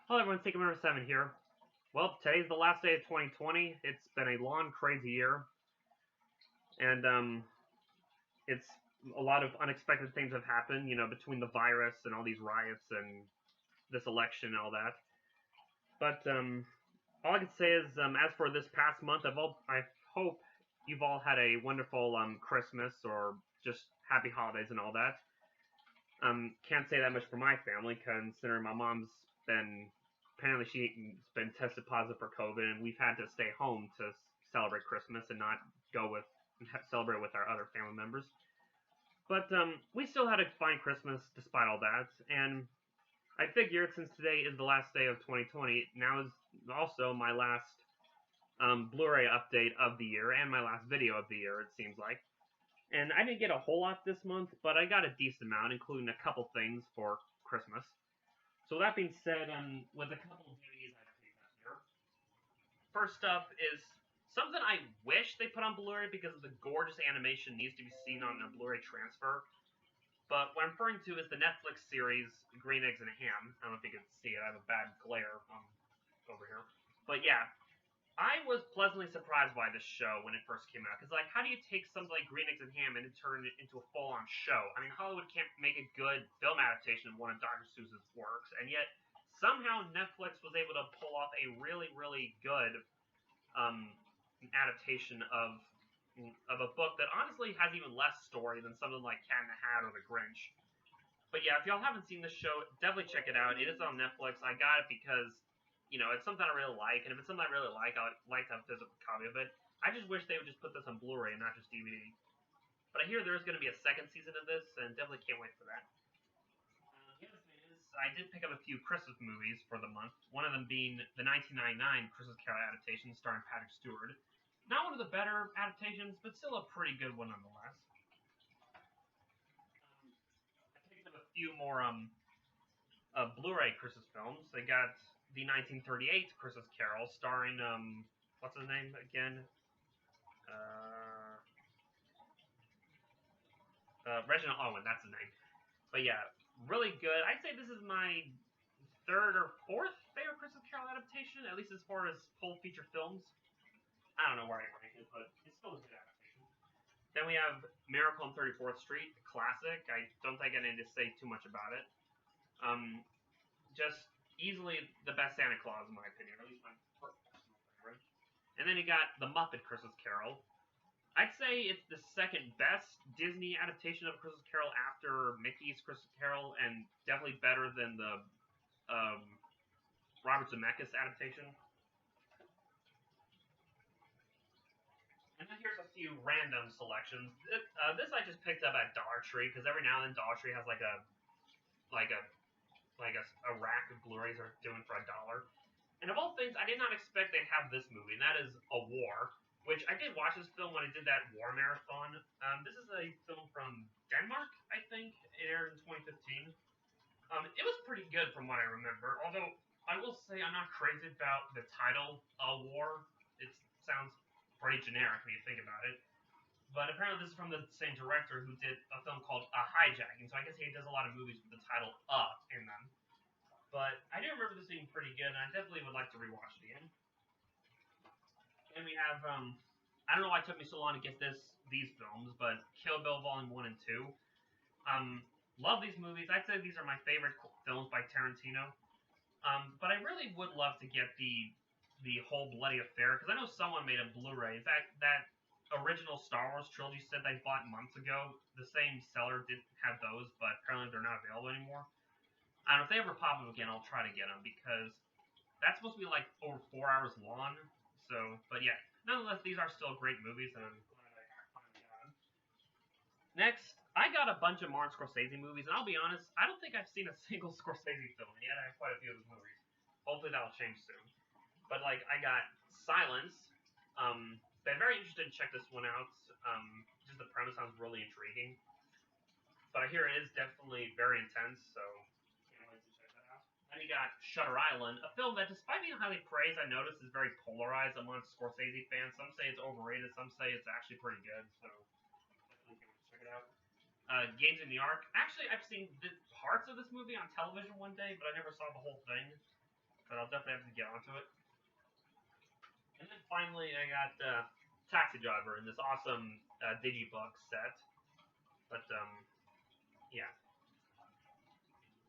Hello everyone, Taker number 7 here. Well, today's the last day of 2020. It's been a long, crazy year, and it's a lot of unexpected things have happened. Between the virus and all these riots and this election and all that. But all I can say is, as for this past month, I hope you've all had a wonderful Christmas or just happy holidays and all that. Can't say that much for my family, considering my mom's been apparently she's been tested positive for COVID, and we've had to stay home to celebrate Christmas and not go with celebrate with our other family members. But we still had a fine Christmas despite all that, and I figured since today is the last day of 2020, now is also my last Blu-ray update of the year and my last video of the year. It seems like. And I didn't get a whole lot this month, but I got a decent amount, including a couple things for Christmas. So that being said, with a couple of DVDs I picked up here. First up is something I wish they put on Blu-ray because the gorgeous animation needs to be seen on a Blu-ray transfer. But what I'm referring to is the Netflix series Green Eggs and Ham. I don't know if you can see it. I have a bad glare over here. But yeah, I was pleasantly surprised by this show when it first came out, because, how do you take something like Green Eggs and Ham and turn it into a full-on show? I mean, Hollywood can't make a good film adaptation of one of Dr. Seuss's works, and yet somehow Netflix was able to pull off a really, really good adaptation of a book that honestly has even less story than something like Cat in the Hat or The Grinch. But yeah, if y'all haven't seen this show, definitely check it out. It is on Netflix. I got it because it's something I really like, and if it's something I really like, I'd like to have a physical copy of it. I just wish they would just put this on Blu-ray and not just DVD. But I hear there's going to be a second season of this, and definitely can't wait for that. The other thing is, I did pick up a few Christmas movies for the month, one of them being the 1999 Christmas Carol adaptation starring Patrick Stewart. Not one of the better adaptations, but still a pretty good one nonetheless. I picked up a few more Blu-ray Christmas films. They got the 1938 Christmas Carol, starring what's his name again? Reginald Owen, that's his name. But yeah, really good. I'd say this is my third or fourth favorite Christmas Carol adaptation, at least as far as full feature films. I don't know where I rank it, but it's still a good adaptation. Then we have Miracle on 34th Street, classic. I don't think I need to say too much about it. Just easily the best Santa Claus in my opinion, or at least my personal favorite. And then you got the Muppet Christmas Carol. I'd say it's the second best Disney adaptation of Christmas Carol after Mickey's Christmas Carol, and definitely better than the Robert Zemeckis adaptation. And then here's a few random selections. This I just picked up at Dollar Tree because every now and then Dollar Tree has like a rack of Blu-rays are doing for $1. And of all things, I did not expect they'd have this movie, and that is A War, which I did watch this film when I did that War marathon. This is a film from Denmark, I think. It aired in 2015. It was pretty good from what I remember, although I will say I'm not crazy about the title, A War. It sounds pretty generic when you think about it. But apparently this is from the same director who did a film called A Hijacking, so I guess he does a lot of movies with the title in them. But I do remember this being pretty good, and I definitely would like to rewatch it again. And we have, I don't know why it took me so long to get these films, but Kill Bill Volume 1 and 2. Love these movies. I'd say these are my favorite films by Tarantino. But I really would love to get the whole Bloody Affair, because I know someone made a Blu-ray. In fact, that original Star Wars trilogy set they bought months ago, the same seller did have those, but apparently they're not available anymore. I don't know, if they ever pop up again, I'll try to get them, because that's supposed to be like over 4 hours long. So, but yeah, nonetheless, these are still great movies, and I'm glad I finally got them. Next, I got a bunch of Martin Scorsese movies, and I'll be honest, I don't think I've seen a single Scorsese film, and yet I have quite a few of his movies. Hopefully that'll change soon. But I got Silence. Been very interested to check this one out. Just the premise sounds really intriguing. But I hear it is definitely very intense, so can't wait to check that out. Then you got Shutter Island, a film that, despite being highly praised, I noticed is very polarized amongst Scorsese fans. Some say it's overrated, some say it's actually pretty good, so definitely can't wait to check it out. Gangs of New York. Actually, I've seen parts of this movie on television one day, but I never saw the whole thing. but I'll definitely have to get onto it. And then finally, I got Taxi Driver in this awesome digibook set. But yeah,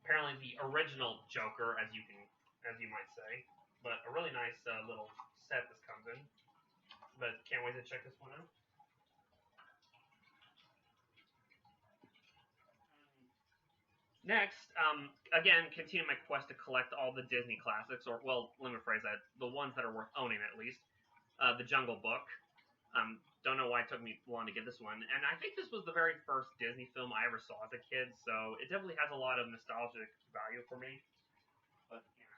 apparently the original Joker, as you might say, but a really nice little set this comes in. But can't wait to check this one out. Next, again, continue my quest to collect all the Disney classics, or well, let me rephrase that: the ones that are worth owning at least. The Jungle Book. Don't know why it took me long to get this one, and I think this was the very first Disney film I ever saw as a kid, so it definitely has a lot of nostalgic value for me. But yeah,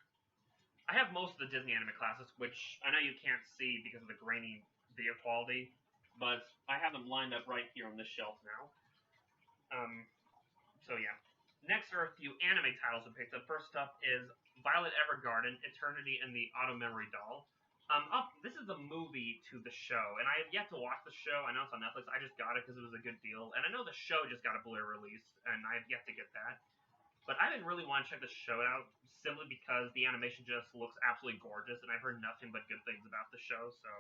I have most of the Disney anime classics, which I know you can't see because of the grainy video quality, but I have them lined up right here on this shelf now. Um, so yeah. Next are a few anime titles I picked up. First up is Violet Evergarden, Eternity and the Auto Memory Doll. This is the movie to the show, and I have yet to watch the show. I know it's on Netflix. I just got it because it was a good deal, and I know the show just got a Blu-ray release, and I have yet to get that. But I didn't really want to check the show out simply because the animation just looks absolutely gorgeous, and I've heard nothing but good things about the show, so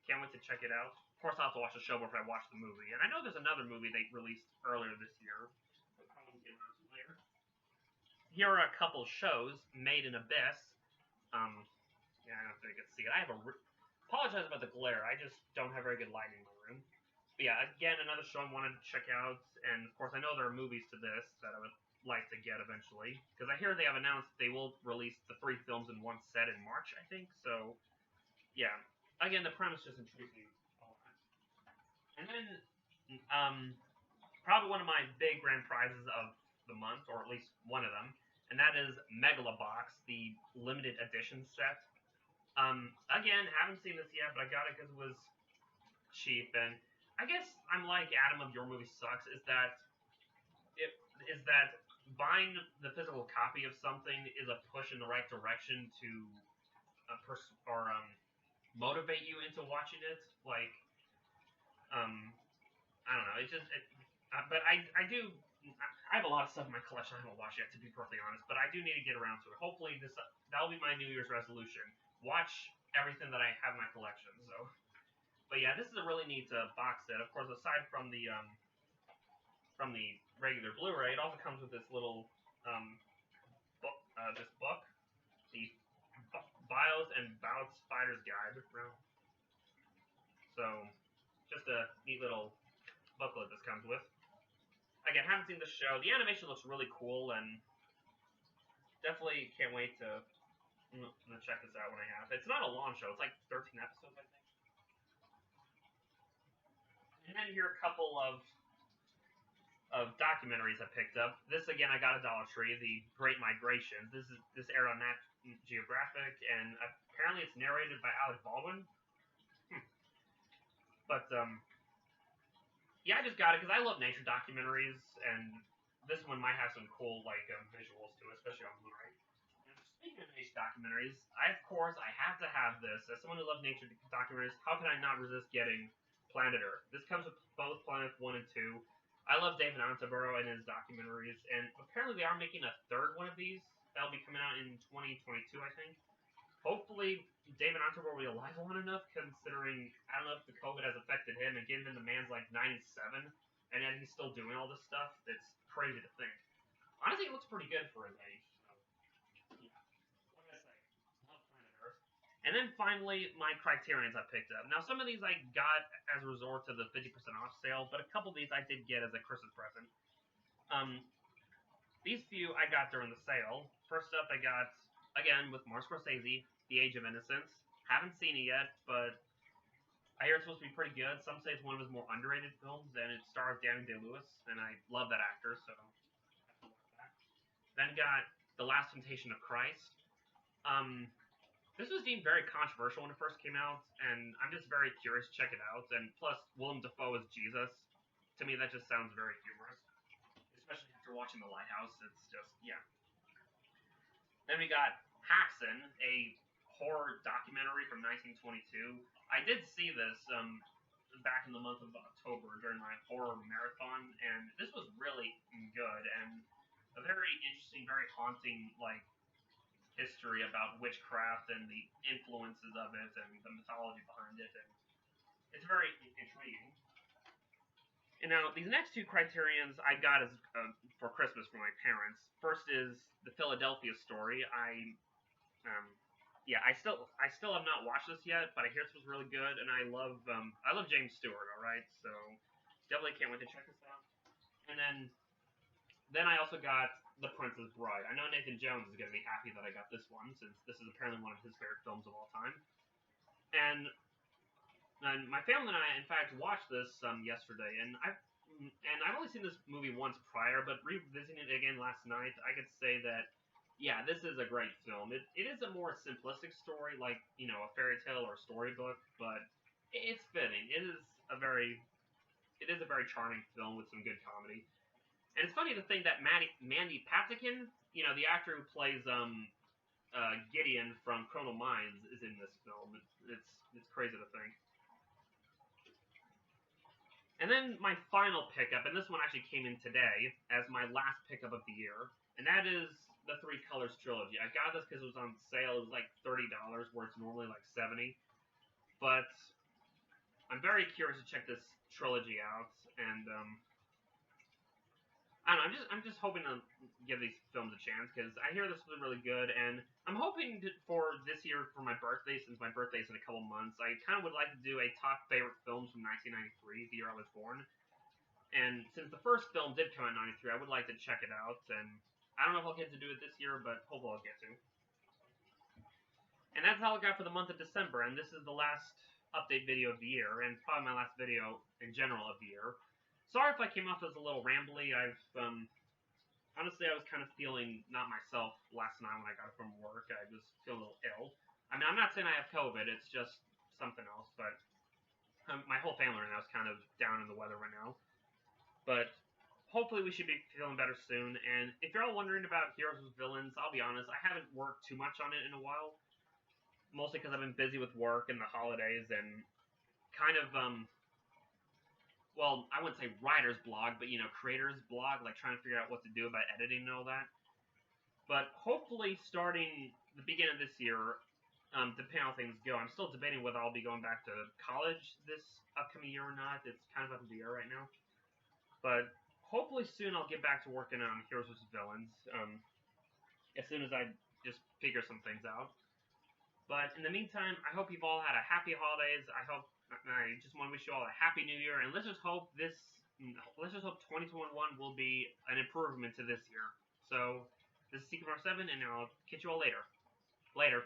can't wait to check it out. Of course, I'll have to watch the show before I watch the movie, and I know there's another movie they released earlier this year. We'll probably get around to later. Here are a couple shows. Made in Abyss. Yeah, I don't know if you can see it. I have apologize about the glare. I just don't have very good lighting in my room. But yeah, again, another show I wanted to check out, and of course, I know there are movies to this that I would like to get eventually, because I hear they have announced they will release the 3 films in one set in March, I think. So, yeah. Again, the premise just intrigues me a lot. And then, probably one of my big grand prizes of the month, or at least one of them, and that is Megalobox, the limited edition set. Again, haven't seen this yet, but I got it because it was cheap, and I guess I'm like Adam of Your Movie Sucks. It is that buying the physical copy of something is a push in the right direction to motivate you into watching it. Like, I don't know. But I do. I have a lot of stuff in my collection I haven't watched yet, to be perfectly honest. But I do need to get around to it. Hopefully, that'll be my New Year's resolution. Watch everything that I have in my collection. So, but yeah, this is a really neat box set. Of course, aside from the regular Blu-ray, it also comes with this little this book, the Bios and Bouts Fighter's Guide. So, just a neat little booklet this comes with. Again, haven't seen the show. The animation looks really cool, and definitely can't wait to check this out when I have. It's not a long show. It's like 13 episodes, I think. And then here are a couple of documentaries I picked up. This again, I got at Dollar Tree. The Great Migration. This aired on Nat Geographic, and apparently it's narrated by Alec Baldwin. But yeah, I just got it because I love nature documentaries, and this one might have some cool visuals to it, especially on Blu-ray. And speaking of nature documentaries, I have to have this. As someone who loves nature documentaries, how can I not resist getting Planet Earth? This comes with both Planet 1 and 2. I love David Attenborough and his documentaries, and apparently they are making a third one of these. That'll be coming out in 2022, I think. Hopefully, David Attenborough will be alive long enough, considering, I don't know if the COVID has affected him, and given the man's like 97, and yet he's still doing all this stuff. It's crazy to think. Honestly, it looks pretty good for his age. So, yeah. What can I say? Love Planet Earth. And then finally, my Criterions I picked up. Now, some of these I got as a resort to the 50% off sale, but a couple of these I did get as a Christmas present. These few I got during the sale. First up, I got, again, with Martin Scorsese, The Age of Innocence. Haven't seen it yet, but I hear it's supposed to be pretty good. Some say it's one of his more underrated films, and it stars Daniel Day-Lewis, and I love that actor, so I have to watch that. Then got The Last Temptation of Christ. This was deemed very controversial when it first came out, and I'm just very curious to check it out. And plus, Willem Dafoe as Jesus. To me, that just sounds very humorous, especially after watching The Lighthouse. It's just, yeah. Then we got Haxan, a horror documentary from 1922. I did see this back in the month of October during my horror marathon, and this was really good and a very interesting, very haunting history about witchcraft and the influences of it and the mythology behind it, and it's very intriguing. And now these next two criterions I got as for Christmas from my parents. First is the Philadelphia Story. Yeah, I still have not watched this yet, but I hear this was really good, and I love James Stewart. All right, so definitely can't wait to check this out. And then I also got The Princess Bride. I know Nathan Jones is going to be happy that I got this one, since this is apparently one of his favorite films of all time. And my family and I, in fact, watched this yesterday, and I've only seen this movie once prior, but revisiting it again last night, I could say that yeah, this is a great film. It is a more simplistic story, like a fairy tale or a storybook, but it's fitting. It is a very charming film with some good comedy, and it's funny to think that Mandy Patinkin, the actor who plays Gideon from Criminal Minds, is in this film. It's crazy to think. And then my final pickup, and this one actually came in today as my last pickup of the year, and that is the Three Colors Trilogy. I got this because it was on sale. It was like $30, where it's normally like 70. But I'm very curious to check this trilogy out, and I don't know. I'm just hoping to give these films a chance because I hear this was really good, and I'm hoping for this year for my birthday, since my birthday's in a couple months. I kind of would like to do a top favorite films from 1993, the year I was born. And since the first film did come out in '93, I would like to check it out. And I don't know if I'll get to do it this year, but hopefully I'll get to. And that's all I got for the month of December. And this is the last update video of the year, and probably my last video in general of the year. Sorry if I came off as a little rambly. Honestly, I was kind of feeling not myself last night when I got from work. I was feeling a little ill. I mean, I'm not saying I have COVID. It's just something else. But my whole family right now is kind of down in the weather right now. But hopefully we should be feeling better soon. And if you're all wondering about Heroes with Villains, I'll be honest, I haven't worked too much on it in a while. Mostly because I've been busy with work and the holidays and kind of well, I wouldn't say writer's blog, but creator's blog, like trying to figure out what to do about editing and all that. But hopefully, starting the beginning of this year, depending on how things go, I'm still debating whether I'll be going back to college this upcoming year or not. It's kind of up in the air right now. But hopefully soon I'll get back to working on Heroes vs. Villains. As soon as I just figure some things out. But in the meantime, I hope you've all had a happy holidays. I just want to wish you all a happy new year, and let's just hope 2021 will be an improvement to this year. So, this is Secret 7, and I'll catch you all later. Later.